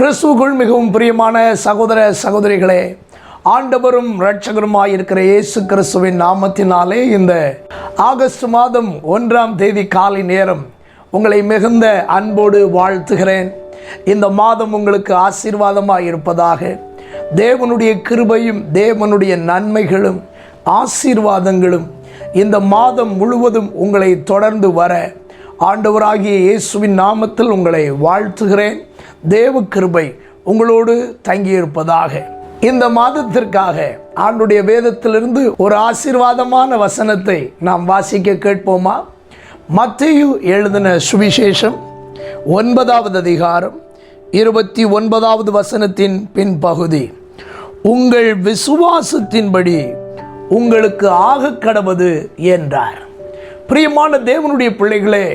கிறிஸ்துவுக்குள் மிகவும் பிரியமான சகோதர சகோதரிகளே, ஆண்டவரும் இரட்சகருமாய் இருக்கிற இயேசு கிறிஸ்துவின் நாமத்தினாலே இந்த ஆகஸ்ட் மாதம் 1ஆம் தேதி காலை நேரம் உங்களை மிகுந்த அன்போடு வாழ்த்துகிறேன். இந்த மாதம் உங்களுக்கு ஆசீர்வாதமாய் இருப்பதாக. தேவனுடைய கிருபையும் தேவனுடைய நன்மைகளும் ஆசீர்வாதங்களும் இந்த மாதம் முழுவதும் உங்களை தொடர்ந்து வர ஆண்டவராகிய இயேசுவின் நாமத்தில் உங்களை வாழ்த்துகிறேன். தேவ கிருபை உங்களோடு தங்கியிருப்பதாக. இந்த மாதத்திற்காக ஆண்டுடைய வேதத்திலிருந்து ஒரு ஆசீர்வாதமான வசனத்தை நாம் வாசிக்க கேட்போமா? மத்தேயு எழுதின சுவிசேஷம் 9வது அதிகாரம் 29வது வசனத்தின் பின்பகுதி. உங்கள் விசுவாசத்தின்படி உங்களுக்கு ஆக கடவது என்றார். பிரியமான தேவனுடைய பிள்ளைகளே,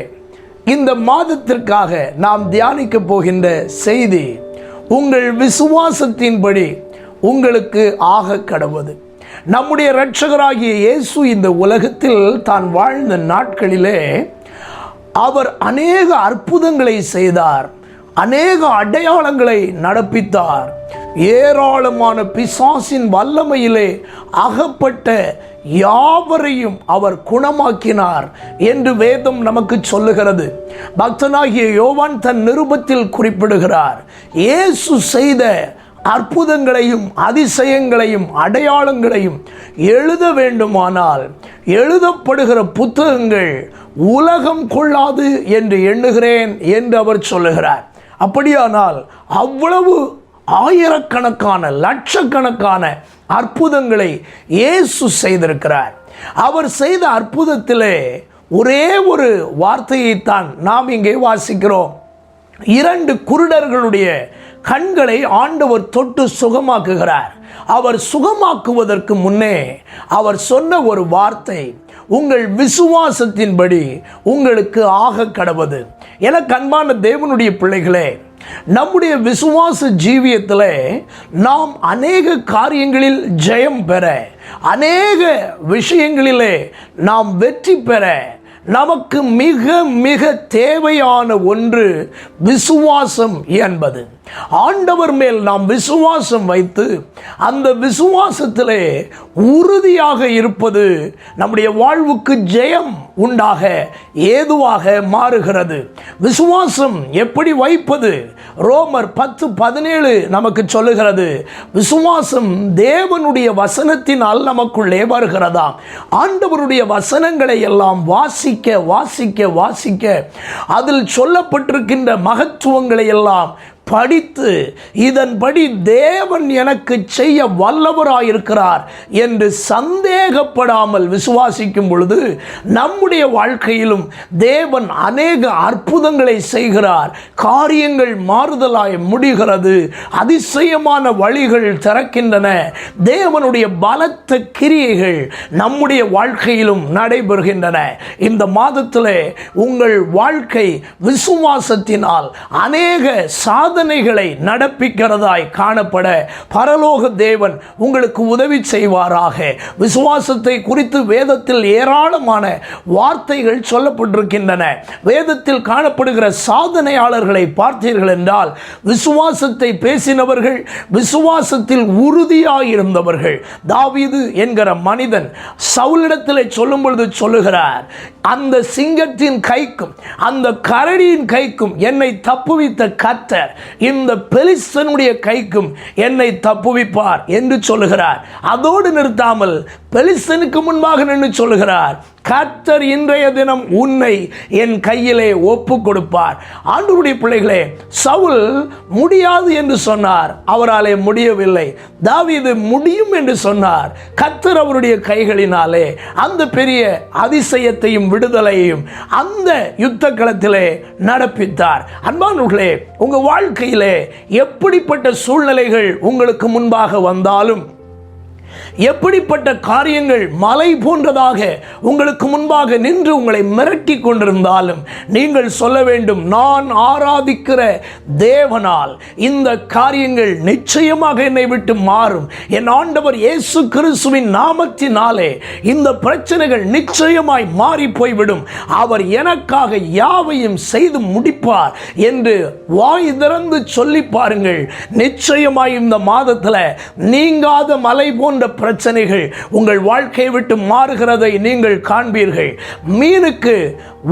இந்த மாதத்திற்காக நாம் தியானிக்க போகின்ற செய்தி உங்கள் விசுவாசத்தின்படி உங்களுக்கு ஆக கடவது. நம்முடைய இரட்சகராகிய இயேசு இந்த உலகத்தில் தான் வாழ்ந்த நாட்களிலே அவர் அநேக அற்புதங்களை செய்தார், அநேக அடையாளங்களை நடப்பித்தார். ஏராளமான பிசாசின் வல்லமையிலே அகப்பட்ட யாவரையும் அவர் குணமாக்கினார் என்று வேதம் நமக்கு சொல்லுகிறது. பக்தனாகிய யோவான் தன் நிருபத்தில் குறிப்பிடுகிறார், இயேசு செய்த அற்புதங்களையும் அதிசயங்களையும் அடையாளங்களையும் எழுத வேண்டுமானால் எழுதப்படுகிற புத்தகங்கள் உலகம் கொள்ளாது என்று எண்ணுகிறேன் என்று அவர் சொல்லுகிறார். அப்படியானால் அவ்வளவு ஆயிரக்கணக்கான லட்சக்கணக்கான அற்புதங்களை இயேசு செய்திருக்கிறார். அவர் செய்த அற்புதத்திலே ஒரே ஒரு வார்த்தையைத்தான் நாம் இங்கே வாசிக்கிறோம். 2 குருடர்களுடைய கண்களை ஆண்டவர் தொட்டு சுகமாக்குகிறார். அவர் சுகமாக்குவதற்கு முன்னே அவர் சொன்ன ஒரு வார்த்தை, உங்கள் விசுவாசத்தின்படி உங்களுக்கு ஆக கடவது. என அன்பான தேவனுடைய பிள்ளைகளே, நம்முடைய விசுவாச ஜீவியத்தில் நாம் அநேக காரியங்களில் ஜெயம் பெற, அநேக விஷயங்களிலே நாம் வெற்றி பெற நமக்கு மிக மிக தேவையான ஒன்று விசுவாசம் என்பது. ஆண்டவர் மேல் நாம் விசுவாசம் வைத்து அந்த விசுவாசத்திலே உறுதியாக இருப்பது நம்முடைய வாழ்வுக்கு ஜெயம் உண்டாக ஏதுவாக மாறுகிறது. விசுவாசம் எப்படி வைப்பது? ரோமர் 10:17 நமக்கு சொல்லுகிறது, விசுவாசம் தேவனுடைய வசனத்தினால் நமக்குள்ளே வருகிறதா. ஆண்டவருடைய வசனங்களை எல்லாம் வாசிக்க வாசிக்க வாசிக்க அதில் சொல்லப்பட்டிருக்கின்ற மகத்துவங்களை எல்லாம் படித்து இதன்படி தேவன் எனக்கு செய்ய வல்லவராயிருக்கிறார் என்று சந்தேகப்படாமல் விசுவாசிக்கும் பொழுது நம்முடைய வாழ்க்கையிலும் தேவன் அநேக அற்புதங்களை செய்கிறார். காரியங்கள் மாறுதலாய் முடிகிறது. அதிசயமான வழிகள் திறக்கின்றன. தேவனுடைய பலத்த கிரியைகள் நம்முடைய வாழ்க்கையிலும் நடைபெறுகின்றன. இந்த மாதத்திலே உங்கள் வாழ்க்கை விசுவாசத்தினால் அநேக சாதனைகளை நடப்பிக்கிறதாய் காணப்பட பரலோக தேவன் உங்களுக்கு உதவி செய்வாராக. விசுவாசத்தை குறித்து வேதத்தில் ஏராளமான வார்த்தைகள் சொல்லப்பட்டிருக்கின்றன. வேதத்தில் காணப்படுகிற சாதனையாளர்களை பார்த்தீர்கள் என்றால் விசுவாசத்தை பேசினவர்கள், விசுவாசத்தில் உறுதியாயிருந்தவர்கள். தாவீது என்கிற மனிதன் சவுலிடத்தில் சொல்லும் பொழுது சொல்லுகிறார், அந்த சிங்கத்தின் கைக்கும் அந்த கரடியின் கைக்கும் என்னை தப்புவித்த கர்த்தர் இந்த பெலிஸ்தனுடைய கைக்கும் என்னை தப்புவிப்பார் என்று சொல்லுகிறார். அதோடு நிறுத்தாமல் பெலிஸ்தனுக்கு முன்பாக நின்று சொல்லுகிறார், கர்த்தர் இன்றைய தினம் உன்னை என் கையிலே ஒப்பு கொடுப்பார். ஆண்டவருடைய பிள்ளைகளே, சவுல் முடியாது என்று சொன்னார், அவராலே முடியவில்லை. தாவீது முடியும் என்று சொன்னார், கர்த்தர் அவருடைய கைகளினாலே அந்த பெரிய அதிசயத்தையும் விடுதலையையும் அந்த யுத்த களத்திலே நடப்பித்தார். அன்பானவர்களே, உங்க வாழ்க்கையிலே எப்படிப்பட்ட சூழ்நிலைகள் உங்களுக்கு முன்பாக வந்தாலும், எப்படிப்பட்ட காரியங்கள் மலை போன்றதாக உங்களுக்கு முன்பாக நின்று உங்களை மிரட்டி கொண்டிருந்தாலும் நீங்கள் சொல்ல வேண்டும், நான் ஆராதிக்கிற தேவனால் இந்த காரியங்கள் நிச்சயமாக என்னை விட்டு மாறும். என் ஆண்டவர் இயேசு கிறிஸ்துவின் நாமத்தினாலே இந்த பிரச்சனைகள் நிச்சயமாய் மாறி போய்விடும். அவர் எனக்காக யாவையும் செய்து முடிப்பார் என்று வாய் திறந்து சொல்லி பாருங்கள். நிச்சயமாய் இந்த மாதத்தில் நீங்காத மலை போன்ற பிரச்சனைகள் உங்கள் வாழ்க்கையை விட்டு மாறுகிறதை நீங்கள் காண்பீர்கள். மீனுக்கு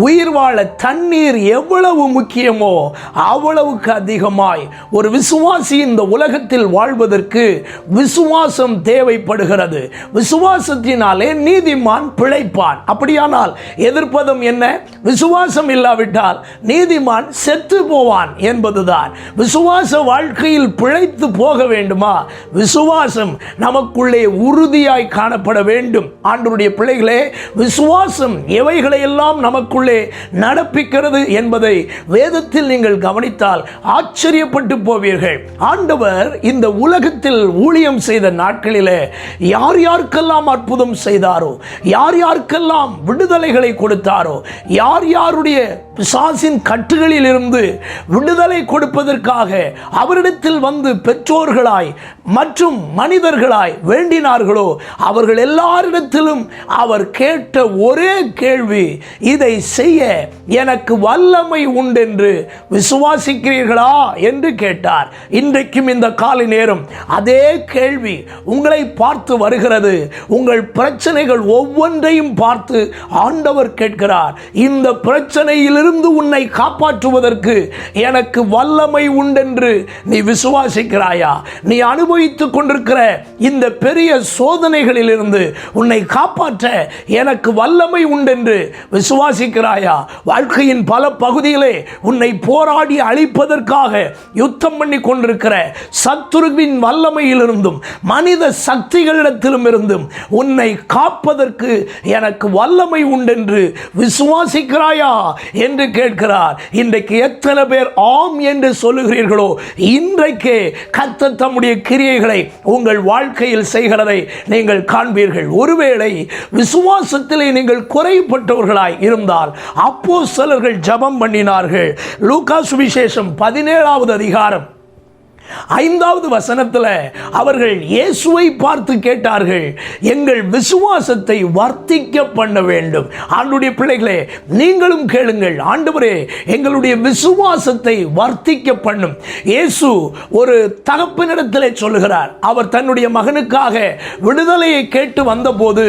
உயிர் வாழ தண்ணீர் எவ்வளவு முக்கியமோ அவ்வளவுக்கு அதிகமாய் ஒரு விசுவாசி இந்த உலகத்தில் வாழ்வதற்கு விசுவாசம் தேவைப்படுகிறது. விசுவாசத்தினாலே நீதிமான் பிழைப்பான். அப்படியானால் எதிர்ப்பதும் என்ன? விசுவாசம் இல்லாவிட்டால் நீதிமான் செத்து போவான் என்பதுதான். விசுவாச வாழ்க்கையில் பிழைத்து போக வேண்டுமா? விசுவாசம் நமக்குள்ளே உறுதியாய் காணப்பட வேண்டும். ஆண்டவருடைய பிள்ளைகளே, விசுவாசம் எவைகளை எல்லாம் நமக்குள்ளே நடப்பிக்கிறது என்பதை வேதத்தில் நீங்கள் கவனித்தால் ஆச்சரியப்பட்டு போவீர்கள். ஆண்டவர் இந்த உலகத்தில் ஊழியம் செய்த நாட்களிலே யார் யாருக்கெல்லாம் அற்புதம் செய்தாரோ, யார் யாருக்கெல்லாம் விடுதலைகளை கொடுத்தாரோ, யார் யாருடைய பிசாசின் கட்டுகளில் இருந்து விடுதலை கொடுப்பதற்காக அவரிடத்தில் வந்து பெற்றோர்களாய் மற்றும் மனிதர்களாய் வேண்டினார்களோ, அவர்கள் எல்லாரிடத்திலும் அவர் கேட்ட ஒரே கேள்வி, இதை செய்ய எனக்கு வல்லமை உண்டென்று விசுவாசிக்கிறீர்களா என்று கேட்டார். இன்றைக்கும் இந்த காலை நேரம் அதே கேள்வி உங்களை பார்த்து வருகிறது. உங்கள் பிரச்சனைகள் ஒவ்வொன்றையும் பார்த்து ஆண்டவர் கேட்கிறார், இந்த பிரச்சனையிலிருந்து உன்னை காப்பாற்றுவதற்கு எனக்கு வல்லமை உண்டென்று நீ விசுவாசிக்கிறாயா? நீ அனுபவித்துக் கொண்டிருக்கிற இந்த பெரிய சோதனைகளில் இருந்து உன்னை காப்பாற்ற எனக்கு வல்லமை உண்டென்று விசுவாசிக்கிறாயா? வாழ்க்கையின் பல பகுதியிலே உன்னை போராடி அழிப்பதற்காக யுத்தம் பண்ணி கொண்டிருக்கிற சத்துருவின் வல்லமையிலிருந்தும் மனித சக்திகளிடத்திலும் இருந்தும் உன்னை காப்பதற்கு எனக்கு வல்லமை உண்டென்று விசுவாசிக்கிறாயா என்று கேட்கிறார். இன்றைக்கு எத்தனை பேர் ஆம் என்று சொல்லுகிறீர்களோ, இன்றைக்கே கர்த்தர் தம்முடைய கிரியைகளை உங்கள் வாழ்க்கையில் செய்கிறதை நீங்கள் காண்பீர்கள். ஒருவேளை விசுவாசத்திலே நீங்கள் குறைப்பட்டவர்களாய் இருந்தால் அப்போஸ்தலர்கள் ஜெபம் பண்ணினார்கள். லூக்கா சுவிசேஷம் 17வது அதிகாரம் 5வது வசனத்தில் அவர்கள் இயேசுவை பார்த்து கேட்டார்கள், எங்கள் விசுவாசத்தை வர்த்திக்க பண்ண வேண்டும். ஆண்டவருடைய பிள்ளைகளே, நீங்களும் கேளுங்கள், ஆண்டவரே எங்களுடைய விசுவாசத்தை வர்த்திக்க பண்ணும். இயேசு ஒரு தகப்பனிடத்தில் சொல்லுகிறார். அவர் தன்னுடைய மகனுக்காக விடுதலையை கேட்டு வந்தபோது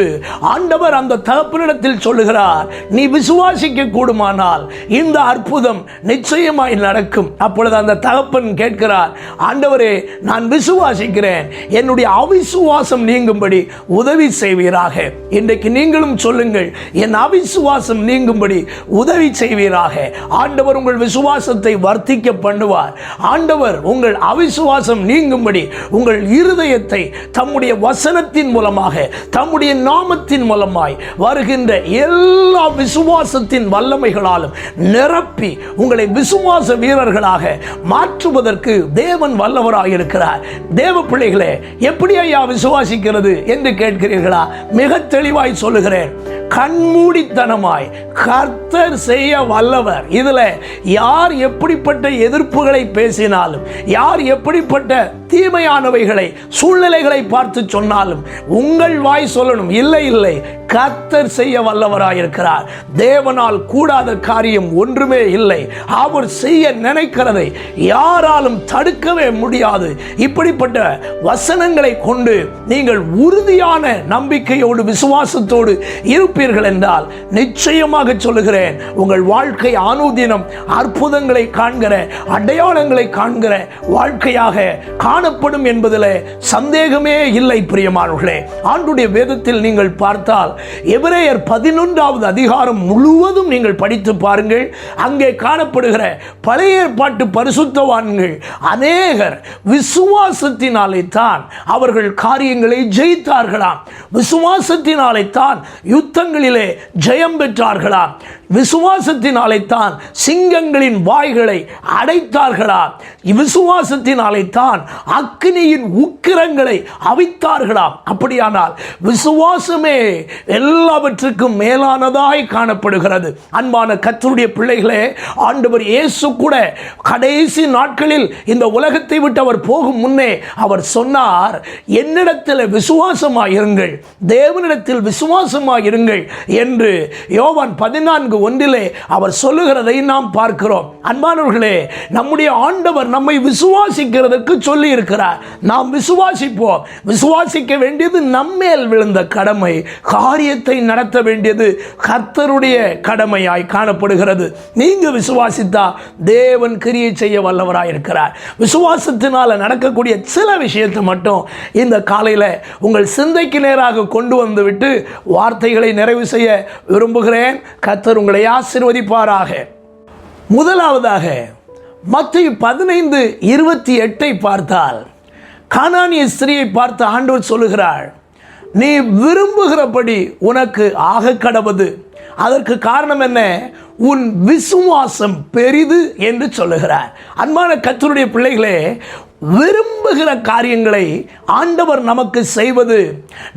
ஆண்டவர் அந்த தகப்பனிடத்தில் சொல்லுகிறார், நீ விசுவாசிக்க கூடுமானால் இந்த அற்புதம் நிச்சயமாய் நடக்கும். அப்பொழுது அந்த தகப்பன் கேட்கிறார், ஆண்டவரே நான் விசுவாசிக்கிறேன், என்னுடைய அவிசுவாசம் நீங்கும்படி உதவி செய்வீராக. இன்றைக்கு நீங்களும் சொல்லுங்கள், என் அவிசுவாசம் நீங்கும்படி உதவி செய்வீராக. ஆண்டவர் உங்கள் விசுவாசத்தை வர்த்திக்க பண்ணுவார். ஆண்டவர் உங்கள் அவிசுவாசம் நீங்கும்படி உங்கள் இருதயத்தை தம்முடைய வசனத்தின் மூலமாக, தம்முடைய நாமத்தின் மூலமாய் வருகின்ற எல்லா விசுவாசத்தின் வல்லமைகளாலும் நிரப்பி உங்களை விசுவாச வீரர்களாக மாற்றுவதற்கு தேவன் வல்லவராக இருக்கிறார். தேவ பிள்ளைகளே, எப்படி ஐயா விசுவாசிக்கிறது என்று கேட்கிறீர்களா? மிக தெளிவாய் சொல்லுகிறேன், கண்மூடித்தனமாய் கர்த்தர் செய்ய வல்லவர். இதுல யார் எப்படிப்பட்ட எதிர்ப்புகளை பேசினாலும், யார் எப்படிப்பட்ட தீமையானவைகளை சூழ்நிலைகளை பார்த்து சொன்னாலும் உங்கள் வாய் சொல்லணும், இல்லை இல்லை, கர்த்தர் செய்ய வல்லவராயிருக்கிறார். தேவனால் கூடாத காரியம் ஒன்றுமே இல்லை. அவர் செய்ய நினைக்கிறதை யாராலும் தடுக்கவே முடியாது. இப்படிப்பட்ட வசனங்களை கொண்டு நீங்கள் உறுதியான நம்பிக்கையோடு விசுவாசத்தோடு இருப்பீர்கள் என்றால் நிச்சயமாக சொல்லுகிறேன், உங்கள் வாழ்க்கை அனுதினம் அற்புதங்களை காண்கிற, அடையாளங்களை காண்கிற வாழ்க்கையாக காணப்படும் என்பதில் சந்தேகமே இல்லை. பிரியமானவர்களே, ஆண்டுடைய வேதத்தில் நீங்கள் பார்த்தால் எபிரேயர் 11வது அதிகாரம் முழுவதும் நீங்கள் படித்து பாருங்கள். அங்கே காணப்படுகிற பழைய ஏற்பாட்டு பரிசுத்தவான்கள் அநேகர் விசுவாசத்தினாலே தான் அவர்கள் காரியங்களை ஜெயித்தார்களாம். விசுவாசத்தினாலே தான் யுத்தங்களிலே ஜெயம் பெற்றார்களாம். விசுவாசத்தினாலே தான் சிங்கங்களின் வாய்களை அடைத்தார்களாம். விசுவாசத்தினாலே தான் அக்கினியின் உக்கிரங்களை அவித்தார்களாம். அப்படியானால் விசுவாசமே எல்லாவற்றுக்கும் மேலானதாய் காணப்படுகிறது. அன்பான கர்த்தருடைய பிள்ளைகளே, ஆண்டவர் இயேசு கூட கடைசி நாட்களில் இந்த உலகத்தை விட்டு அவர் போகும் முன்னே அவர் சொன்னார், என்னிடத்தில் விசுவாசமாயிருங்கள், தேவனிடத்தில் விசுவாசமாயிருங்கள் என்று யோவான் 14:1 அவர் சொல்லுகிறதை நாம் பார்க்கிறோம். அன்பானவர்களே, நம்முடைய ஆண்டவர் நம்மை விசுவாசிக்கிறதற்கு சொல்லி இருக்கிறார். நாம் விசுவாசிப்போம். விசுவாசிக்க வேண்டியது நம்மேல் விழுந்த கடமை. காரியத்தை நடத்த வேண்டியது கர்த்தருடைய கடமையாய் காணப்படுகிறது. நீங்க விசுவாசித்தா தேவன் கிரியை செய்ய வல்லவராய் இருக்கிறார். விசுவாசத்தினால நடக்கக்கூடிய சில விஷயத்தை மட்டும் இந்த காலையில் உங்கள் சிந்தைக்கு நேராக கொண்டு வந்து விட்டு வார்த்தைகளை நிறைவு செய்ய விரும்புகிறேன். கர்த்தர் உங்களை ஆசீர்வதிப்பாராக. முதலாவதாக மத்தேயு 15:28 பார்த்தால், கானானிய ஸ்திரியை பார்த்து ஆண்டவர் சொல்லுகிறார், நீ விரும்புகிறபடி உனக்கு ஆக கடவது. அதற்கு காரணம் என்ன? உன் விசுவாசம் பெரிது என்று சொல்லுகிறார். அன்பான கர்த்தருடைய பிள்ளைகளே, விரும்புகிற காரியங்களை ஆண்டவர் நமக்கு செய்வது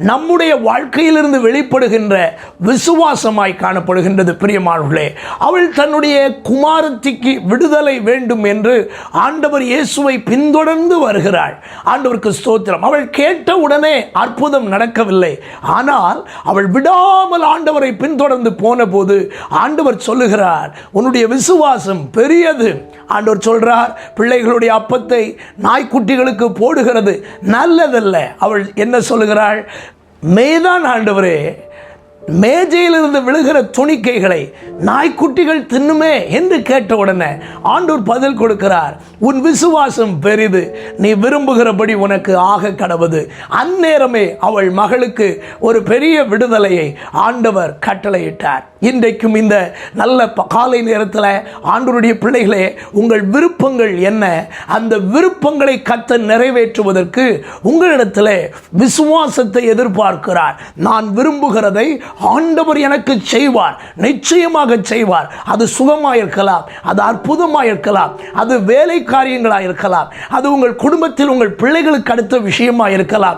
நம்முடைய வாழ்க்கையிலிருந்து வெளிப்படுகின்ற விசுவாசமாய் காணப்படுகின்றது. பிரியமானவர்களே, அவள் தன்னுடைய குமாரத்திக்கு விடுதலை வேண்டும் என்று ஆண்டவர் இயேசுவை பின்தொடர்ந்து வருகிறாள். ஆண்டவருக்கு ஸ்தோத்திரம். அவள் கேட்ட உடனே அற்புதம் நடக்கவில்லை. ஆனால் அவள் விடாமல் ஆண்டவரை பின்தொடர்ந்து போன போது ஆண்டவர் சொல்லுகிறார், உன்னுடைய விசுவாசம் பெரியது. ஆண்டவர் சொல்றார், பிள்ளைகளுடைய அப்பத்தை நாய்க்குட்டிகளுக்கு போடுகிறது நல்லதல்ல. அவள் என்ன சொல்லுகிறாள்? மேதான் ஆண்டவரே, மேஜையிலிருந்து விழுகிற துணிக்கைகளை நாய்க்குட்டிகள் தின்னுமே என்று கேட்ட உடனே ஆண்டவர் பதில் கொடுக்கிறார், உன் விசுவாசம் பெரிது, நீ விரும்புகிறபடி உனக்கு ஆக கடவது. அந்நேரமே அவள் மகளுக்கு ஒரு பெரிய விடுதலையை ஆண்டவர் கட்டளையிட்டார். இன்றைக்கும் இந்த நல்ல காலை நேரத்தில் ஆண்டவருடைய பிள்ளைகளே, உங்கள் விருப்பங்கள் என்ன? அந்த விருப்பங்களை கர்த்தர் நிறைவேற்றுவதற்கு உங்களிடத்தில் விசுவாசத்தை எதிர்பார்க்கிறார். நான் விரும்புகிறதை ஆண்டவர் எனக்கு செய்வார், நிச்சயமாக செய்வார். அது சுகமாக இருக்கலாம், அது அற்புதமாக இருக்கலாம், அது வேலை காரியங்களாக இருக்கலாம், அது உங்கள் குடும்பத்தில் உங்கள் பிள்ளைகளுக்கு அடுத்த விஷயமாக இருக்கலாம்,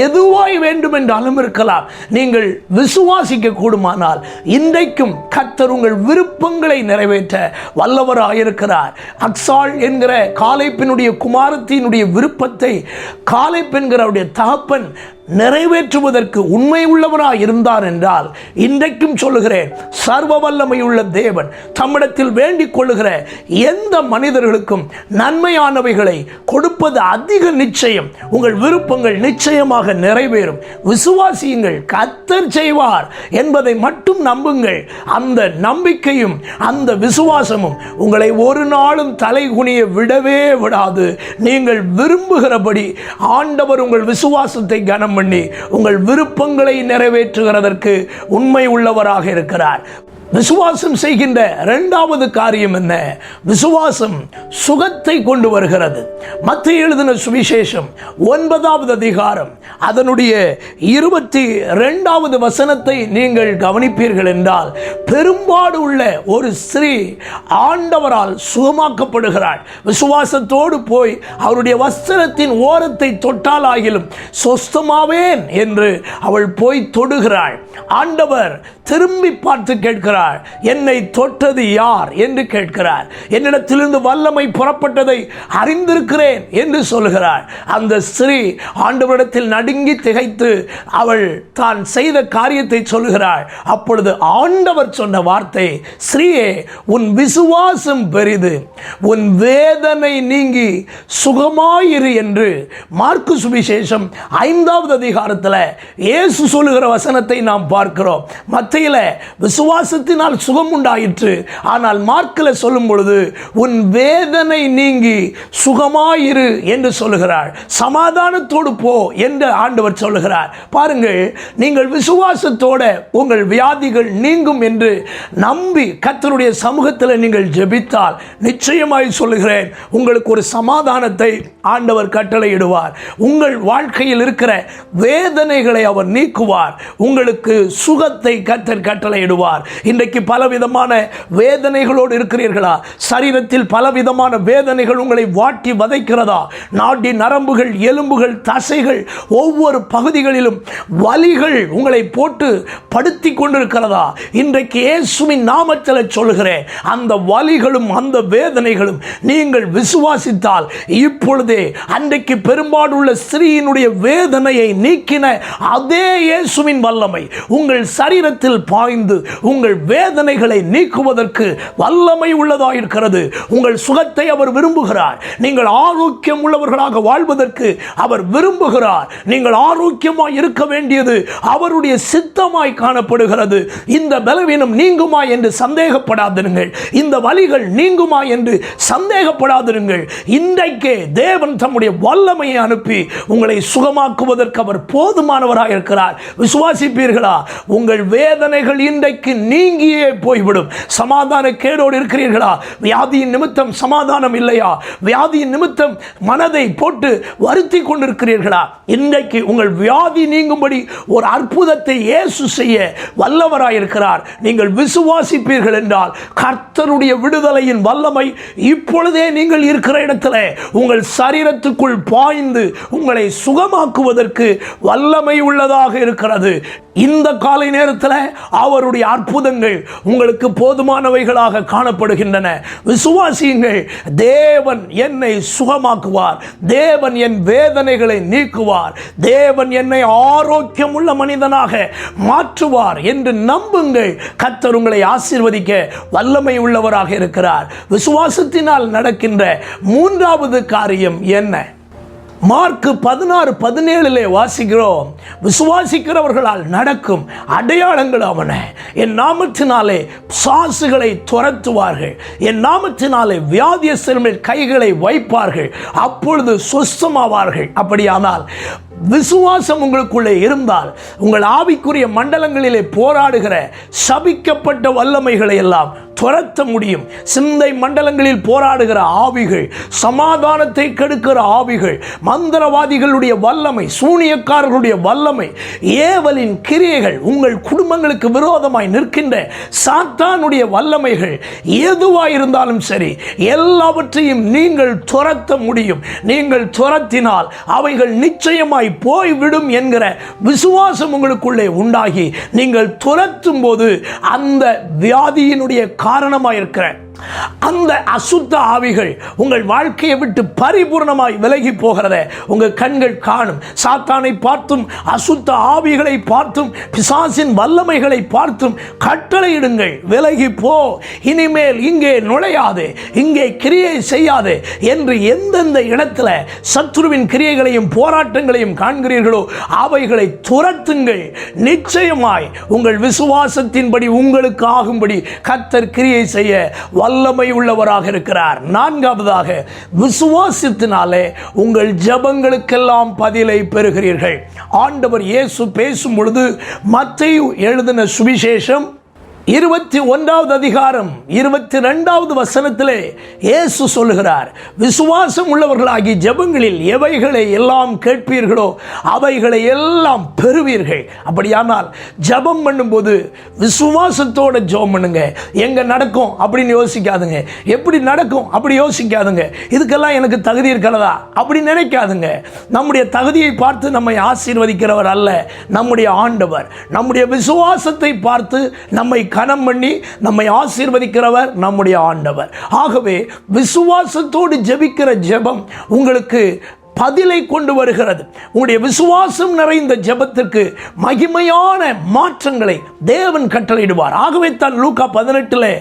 எதுவாய் வேண்டும் என்றாலும் இருக்கலாம். நீங்கள் விசுவாசிக்க கூடுமானால் இன்றைக்கும் கர்த்தர் உங்கள் விருப்பங்களை நிறைவேற்ற வல்லவராக இருக்கிறார். அக்சாள் என்கிற காலேப்பினுடைய குமாரத்தினுடைய விருப்பத்தை காலேப் என்கிற அவருடைய தகப்பன் நிறைவேற்றுவதற்கு உண்மை உள்ளவராய் இருந்தார் என்றால், இன்றைக்கும் சொல்லுகிறேன், சர்வ வல்லமையுள்ள தேவன் தம்மிடத்தில் வேண்டிக் கொள்ளுகிற எந்த மனிதர்களுக்கும் நன்மையானவைகளை கொடுப்பது அதிக நிச்சயம். உங்கள் விருப்பங்கள் நிச்சயமாக நிறைவேறும். விசுவாசியுங்கள், கர்த்தர் செய்வார் என்பதை மட்டும் நம்புங்கள். அந்த நம்பிக்கையும் அந்த விசுவாசமும் உங்களை ஒரு நாளும் தலைகுனிய விடவே விடாது. நீங்கள் விரும்புகிறபடி ஆண்டவர் உங்கள் விசுவாசத்தை கனம் பண்ணி உங்கள் விருப்பங்களை நிறைவேற்றுகிறதற்கு உண்மை உள்ளவராக இருக்கிறார். விசுவாசம் செய்கின்ற இரண்டாவது காரியம் என்ன? விசுவாசம் சுகத்தை கொண்டு வருகிறது. மத்தேயு எழுதின சுவிசேஷம் 9வது அதிகாரம் அதனுடைய 22வது வசனத்தை நீங்கள் கவனிப்பீர்கள் என்றால், பெரும்பாடு உள்ள ஒரு ஸ்திரீ ஆண்டவரால் சுகமாக்கப்படுகிறாள். விசுவாசத்தோடு போய் அவருடைய வஸ்திரத்தின் ஓரத்தை தொட்டால் ஆகிலும் சொஸ்தமாவேன் என்று அவள் போய் தொடுகிறாள். ஆண்டவர் திரும்பி பார்த்து கேட்கிறார், என்னை தொட்டது யார் என்று கேட்கிறார். என்னிடத்திலிருந்து வல்லமை புறப்பட்டதை அறிந்திருக்கிறேன் என்று சொல்கிறார். அந்த ஸ்திரீ ஆண்டவரிடத்தில் நடுங்கி திகைத்து அவள் தான் செய்த காரியத்தை சொல்கிறாள். அப்பொழுது ஆண்டவர் சொன்ன வார்த்தை, ஸ்திரீயே, உன் விசுவாசம் பெரிது, உன் வேதனை நீங்கி சுகமாயிரு என்று மார்க்கு சுவிசேஷம் 5வது அதிகாரத்தில் இயேசு சொல்லுகிற வசனத்தை நாம் பார்க்கிறோம். மத்தேயுல விசுவாச விசுவாசத்தினால் சுகம் உண்டாயிற்று. ஆனால் மார்க்கில் சொல்லும் பொழுது உன் வேதனை நீங்கி சுகமாயிரு என்று சொல்லுகிறார். சமாதானத்தோடு போ என்று ஆண்டவர் சொல்லுகிறார். பாருங்கள், நீங்கள் விசுவாசத்தோட உங்கள் வியாதிகள் நீங்கும் என்று நம்பி கர்த்தருடைய சமூகத்தில் நீங்கள் ஜெபித்தால் நிச்சயமாய் சொல்லுகிறேன், உங்களுக்கு ஒரு சமாதானத்தை ஆண்டவர் கட்டளையிடுவார். உங்கள் வாழ்க்கையில் இருக்கிற வேதனைகளை அவர் நீக்குவார். உங்களுக்கு சுகத்தை கர்த்தர் கட்டளையிடுவார். இன்றைக்கு பலவிதமான வேதனைகளோடு இருக்கிறீர்களா? சரீரத்தில் பலவிதமான வேதனைகள் உங்களை வாட்டி வதைக்கிறதா? நாடி நரம்புகள், எலும்புகள், தசைகள், ஒவ்வொரு பகுதிகளிலும் வலிகள் உங்களை போட்டு படுத்தி கொண்டிருக்கிறதா? இன்றைக்கு இயேசுவின் நாமத்தில் சொல்கிறேன், அந்த வலிகளும் அந்த வேதனைகளும் நீங்கள் விசுவாசித்தால் இப்பொழுதே அன்றைக்கு பெரும்பாடுள்ள ஸ்திரீயினுடைய வேதனையை நீக்கின அதே இயேசுவின் வல்லமை உங்கள் சரீரத்தில் பாய்ந்து உங்கள் வேதனைகளை நீக்குவதற்கு வல்லமை உள்ளதாயிருக்கிறது. உங்கள் சுகத்தை அவர் விரும்புகிறார். நீங்கள் ஆரோக்கியம் உள்ளவர்களாக வாழ்வதற்கு அவர் விரும்புகிறார். நீங்கள் ஆரோக்கியமாய் இருக்க வேண்டியது அவருடைய சித்தமாய் காணப்படுகிறது. இந்த பலவீனம் நீங்குமா என்று சந்தேகப்படாதிருங்கள். இந்த வலிகள் நீங்குமா என்று சந்தேகப்படாதிருங்கள். இன்றைக்கே தேவன் தம்முடைய வல்லமையை அனுப்பி உங்களை சுகமாக்குவதற்கு அவர் போதுமானவராக இருக்கிறார். விசுவாசிப்பீர்களா? உங்கள் வேதனைகள் இன்றைக்கு நீங்கியே போய்விடும். சமாதான கேடோடு இருக்கிறீர்களா? வியாதியின் நிமித்தம் சமாதானம் இல்லையா? வியாதியின் நிமித்தம் மனதை போட்டு வருத்தி கொண்டிருக்கிறீர்களா? இன்றைக்கு உங்கள் வியாதி நீங்கும்படி ஒரு அற்புதத்தை இயேசு செய்ய வல்லவராயிருக்கிறார். நீங்கள் விசுவாசிப்பீர்கள் என்றால் கர்த்தருடைய விடுதலையின் வல்லமை இப்பொழுதே நீங்கள் இருக்கிற இடத்துல உங்கள் சரீரத்துக்குள் பாய்ந்து உங்களை சுகமாக்குவதற்கு வல்லமை உள்ளதாக இருக்கிறது. இந்த காலை நேரத்தில் அவருடைய அற்புதங்கள் உங்களுக்கு போதுமானவைகளாக காணப்படுகின்றன. விசுவாசியுங்கள். தேவன் என்னை சுகமாக்குவார். தேவன் என் வேதனைகளை நீக்குவார். தேவன் என்னை ஆரோக்கியம் உள்ள மனிதனாக மாற்றுவார் என்று நம்புங்கள். கர்த்தர் உங்களை ஆசீர்வதிக்க வல்லமை உள்ளவராக இருக்கிறார். விசுவாசத்தினால் நடக்கின்ற மூன்றாவது காரியம் என்ன? மார்க் 16:17 வாசிக்கிறோம், விசுவாசிக்கிறவர்களால் நடக்கும் அடையாளங்கள் அவன. என் நாமத்தினாலே சாசுகளை துரத்துவார்கள், என் நாமத்தினாலே வியாதியஸ்தர் மேல் கைகளை வைப்பார்கள், அப்பொழுது சுஸ்தமாவார்கள். அப்படியானால் விசுவாசம் உங்களுக்குள்ளே இருந்தால் உங்கள் ஆவிக்குரிய மண்டலங்களிலே போராடுகிற சபிக்கப்பட்ட வல்லமைகளை எல்லாம் துரத்த முடியும். சிந்தை மண்டலங்களில் போராடுகிற ஆவிகள், சமாதானத்தை கெடுக்கிற ஆவிகள், மந்திரவாதிகளுடைய வல்லமை, சூனியக்காரர்களுடைய வல்லமை, ஏவலின் கிரியைகள், உங்கள் குடும்பங்களுக்கு விரோதமாய் நிற்கின்ற சாத்தானுடைய வல்லமைகள் எதுவாயிருந்தாலும் சரி, எல்லாவற்றையும் நீங்கள் துரத்த முடியும். நீங்கள் துரத்தினால் அவைகள் நிச்சயமாய் போய்விடும் என்கிற விசுவாசம் உங்களுக்குள்ளே உண்டாகி நீங்கள் துரத்தும் போது அந்த வியாதியினுடைய காரணமாக இருக்கிற அந்த அசுத்த ஆவிகள் உங்கள் வாழ்க்கையை விட்டு பரிபூர்ணமாய் விலகி போகிறத உங்கள் கண்கள் காணும். சாத்தானை பார்த்தும் அசுத்த ஆவிகளை பார்த்தும் பிசாசின் வல்லமைகளை பார்த்தும் கட்டளையிடுங்கள், விலகி போ, இனிமேல் இங்கே நுழையாதே, இங்கே கிரியை செய்யாதே என்று எந்தெந்த இடத்துல சத்துருவின் கிரியைகளையும் போராட்டங்களையும் காண்கிறீர்களோ அவைகளை துரத்துங்கள். நிச்சயமாய் உங்கள் விசுவாசத்தின்படி உங்களுக்கு ஆகும்படி கர்த்தர் கிரியை செய்ய வல்லமை உள்ளவராக இருக்கிறார். நான்காவதாக, விசுவாசத்தினாலே உங்கள் ஜெபங்களுக்கெல்லாம் பதிலை பெறுகிறீர்கள். ஆண்டவர் இயேசு பேசும் பொழுது மத்தேயு எழுதின சுவிசேஷம் 21வது அதிகாரம் 22வது வசனத்திலே இயேசு சொல்லுகிறார், விசுவாசம் உள்ளவர்களாகி ஜெபங்களில் எவைகளை எல்லாம் கேட்பீர்களோ அவைகளை எல்லாம் பெறுவீர்கள். அப்படியானால் ஜெபம் பண்ணும்போது விசுவாசத்தோட ஜெபம் பண்ணுங்க. எங்க நடக்கும் அப்படின்னு யோசிக்காதுங்க, எப்படி நடக்கும் அப்படி யோசிக்காதுங்க, இதுக்கெல்லாம் எனக்கு தகுதி இருக்கிறதா அப்படி நினைக்காதுங்க. நம்முடைய தகுதியை பார்த்து நம்மை ஆசீர்வதிக்கிறவர் அல்ல நம்முடைய ஆண்டவர். நம்முடைய விசுவாசத்தை பார்த்து நம்மை கனம் பண்ணி நம்மை ஆசீர்வதிக்கிறவர் நம்முடைய ஆண்டவர். ஆகவே விசுவாசத்தோடு ஜெபிக்கிற ஜெபம் உங்களுக்கு பதிலை கொண்டு வருகிறது. உங்களுடைய விசுவாசம் நிறைந்த ஜெபத்திற்கு மகிமையான மாற்றங்களை தேவன் கட்டளையிடுவார். ஆகவே தான் லூக்கா 18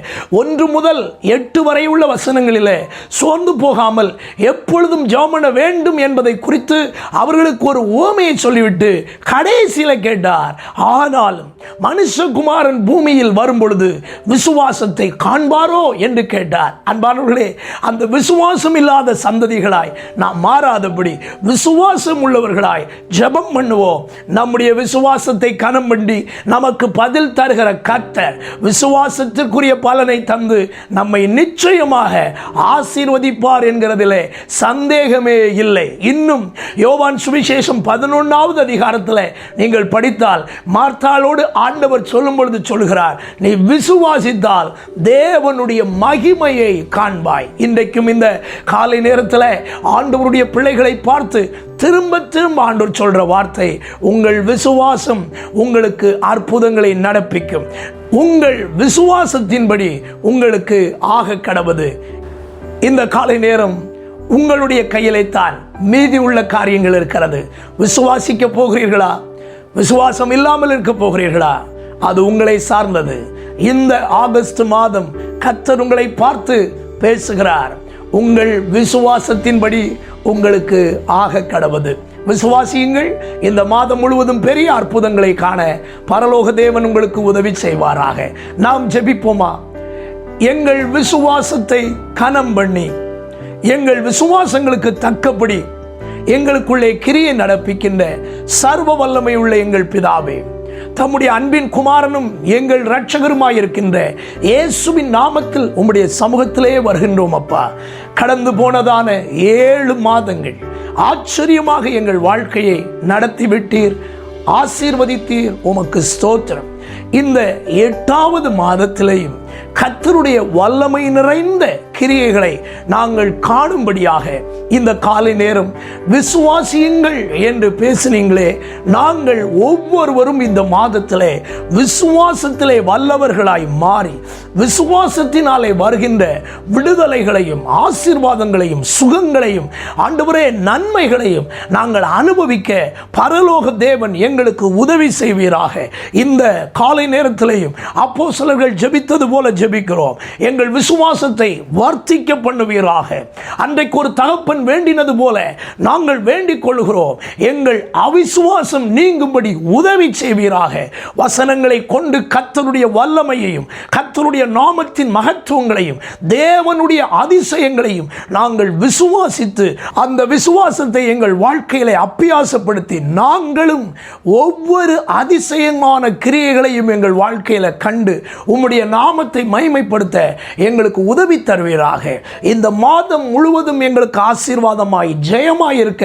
1 முதல் 8 வரை உள்ள வசனங்களிலே சோர்ந்து போகாமல் எப்பொழுதும் ஜெபம் பண்ண வேண்டும் என்பதை குறித்து அவர்களுக்கு ஒரு உவமையை சொல்லிவிட்டு கடைசியில் கேட்டார், ஆனாலும் மனுஷகுமாரன் பூமியில் வரும் பொழுது விசுவாசத்தை காண்பாரோ என்று கேட்டார். அன்பானவர்களே, அந்த விசுவாசம் இல்லாத சந்ததிகளாய் நாம் மாறாதபடி விசுவாசம் உள்ளவர்களாய் ஜெபம் பண்ணுவோம். நம்முடைய விசுவாசத்தை கனம் பண்ணி நமக்கு பதில் தருகிற கர்த்தர் விசுவாசத்திற்குரிய பலனை தந்து நம்மை நிச்சயமாக ஆசீர்வதிப்பார் என்கிறதிலே சந்தேகமே இல்லை. இன்னும் யோவான் சுவிசேஷம் 11வது அதிகாரத்தில் நீங்கள் படித்தால் மார்த்தாளோடு ஆண்டவர் சொல்லும் பொழுது சொல்கிறார், நீ விசுவாசித்தால் தேவனுடைய மகிமையை காண்பாய். இன்றைக்கும் இந்த காலை நேரத்தில் ஆண்டவருடைய பிள்ளைகளை பார்த்து திரும்ப திரும்ப ஆண்டவர் சொல்ற வார்த்தை, உங்கள் விசுவாசம் உங்களுக்கு அற்புதங்களை நடப்பிக்கும். உங்கள் விசுவாசத்தின்படி உங்களுக்கு ஆக கடவது. இந்த காலை நேரம் உங்களுடைய கையிலேத்தான் மீதி உள்ள காரியங்கள் இருக்கிறது. விசுவாசிக்க போகிறீர்களா? விசுவாசம் இல்லாமல் இருக்க போகிறீர்களா? அது உங்களை சார்ந்தது. இந்த ஆகஸ்ட் மாதம் கர்த்தர் உங்களை பார்த்து பேசுகிறார். உங்கள் விசுவாசத்தின்படி உங்களுக்கு ஆக கடவது. விசுவாசியுங்கள். இந்த மாதம் முழுவதும் பெரிய அற்புதங்களை காண பரலோக தேவன் உங்களுக்கு உதவி செய்வாராக. நாம் ஜெபிப்போமா? எங்கள் விசுவாசத்தை கனம் பண்ணி எங்கள் விசுவாசங்களுக்கு தக்கபடி எங்களுக்குள்ளே கிரியை நடப்பிக்கின்ற சர்வ வல்லமை உள்ள எங்கள் பிதாவே, தம்முடைய அன்பின் குமாரனும் எங்கள் இரட்சகருமாயிருக்கின்ற இயேசுவின் நாமத்தில் உம்முடைய சமூகத்திலே வருகின்றோம் அப்பா. கடந்து போனதான 7 மாதங்கள் ஆச்சரியமாக எங்கள் வாழ்க்கையை நடத்திவிட்டீர், ஆசீர்வதித்தீர். உமக்கு ஸ்தோத்திரம். இந்த 8வது மாதத்திலேயும் கர்த்தருடைய வல்லமை நிறைந்த கிரியைகளை நாங்கள் காணும்படியாக இந்த காலை நேரம் விசுவாசியுங்கள் என்று பேசினீங்களே, நாங்கள் ஒவ்வொருவரும் இந்த மாதத்திலே விசுவாசத்திலே வல்லவர்களாய் மாறி விசுவாசத்தினாலே வருகின்ற விடுதலைகளையும் ஆசீர்வாதங்களையும் சுகங்களையும் ஆண்டவரே நன்மைகளையும் நாங்கள் அனுபவிக்க பரலோக தேவன் எங்களுக்கு உதவி செய்வீராக. இந்த காலை நேரத்திலேயும் அப்போஸ்தலர்கள் ஜெபித்தது போல ஜெபிக்கிறோம். எங்கள் விசுவாசத்தை வர்த்திக்க பண்ணுவீராக. அன்றைக்கு ஒரு தகப்பன் வேண்டினது போல நாங்கள் வேண்டிக் கொள்கிறோம். எங்கள் அவிசுவாசம் நீங்கும்படி உதவி செய்வீராக. வசனங்களை கொண்டு கர்த்தருடைய வல்லமையையும் கர்த்தருடைய நாமத்தின் மகத்துவங்களையும் தேவனுடைய அதிசயங்களையும் நாங்கள் விசுவாசித்து அந்த விசுவாசத்தை எங்கள் வாழ்க்கையிலே அப்பியாசப்படுத்தி நாங்களும் ஒவ்வொரு அதிசயமான கிரியைகளையும் எங்கள் வாழ்க்கையில கண்டு உம்முடைய நாமத்தை மகிமைப்படுத்த எங்களுக்கு உதவி தருவீராக. இந்த மாதம் முழுவதும் எங்களுக்கு ஆசீர்வாதமாய் ஜெயமாய் இருக்க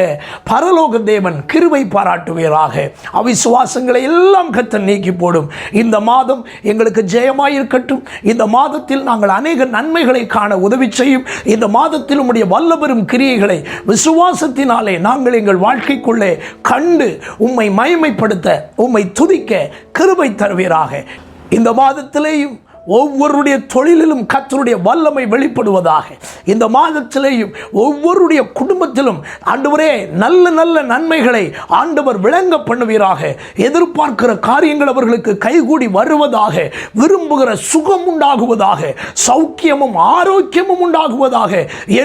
பரலோக தேவன் கிருபை பாராட்டுவீராக. அவிசுவாசங்களை எல்லாம் கர்த்தர் நீக்கி போடும். இந்த மாதம் எங்களுக்கு ஜெயமாய் இருக்கட்டும். இந்த மாதத்தில் நாங்கள் அநேக நன்மைகளை காண உதவி செய்யும். இந்த மாதத்தில் உம்முடைய வல்லபெரும் கிரியைகளை விசுவாசத்தினாலே நாங்கள் எங்கள் வாழ்க்கைக்குள்ளே கண்டு உம்மை மகிமைப்படுத்த உம்மை துதிக்க கிருபை தருவீராக. இந்த மாதத்திலேயும் ஒவ்வொருடைய தொழிலிலும் கர்த்தருடைய வல்லமை வெளிப்படுவதாக. இந்த மாதத்திலேயும் ஒவ்வொருடைய குடும்பத்திலும் ஆண்டவரே நல்ல நல்ல நன்மைகளை ஆண்டவர் விளங்க பண்ணுவீராக. எதிர்பார்க்கிற காரியங்கள் அவர்களுக்கு கைகூடி வருவதாக, விரும்புகிற சுகம் உண்டாகுவதாக, சௌக்கியமும் ஆரோக்கியமும் உண்டாகுவதாக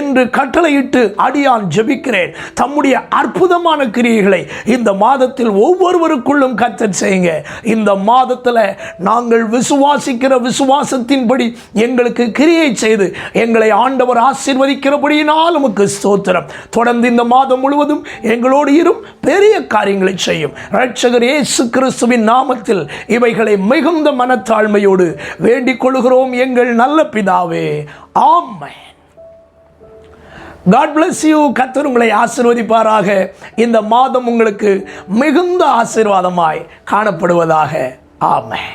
என்று கட்டளையிட்டு அடியான் ஜெபிக்கிறேன். தம்முடைய அற்புதமான கிரியைகளை இந்த மாதத்தில் ஒவ்வொருவருக்குள்ளும் கர்த்தர் செய்யுங்க. இந்த மாதத்தில் நாங்கள் விசுவாசிக்கிற விசுவாசத்தின்படி எங்களுக்கு கிரியை செய்து எங்களை ஆண்டவர் ஆசீர்வதிக்கிறபடியினால் உமக்கு ஸ்தோத்திரம். தொடர்ந்து இந்த மாதம் முழுவதும் எங்களோடு இரும், பெரிய காரியங்களை செய்யும். இரட்சகர் இயேசு கிறிஸ்துவின் நாமத்தில் இவைகளை மிகுந்த மனத்தாழ்மையோடு வேண்டிக் கொள்கிறோம் எங்கள் நல்ல பிதாவே, ஆமென். God bless you. கர்த்தர் உங்களை ஆசீர்வதிப்பாராக. இந்த மாதம் உங்களுக்கு மிகுந்த ஆசீர்வாதமாய் காணப்படுவதாக. ஆமென்.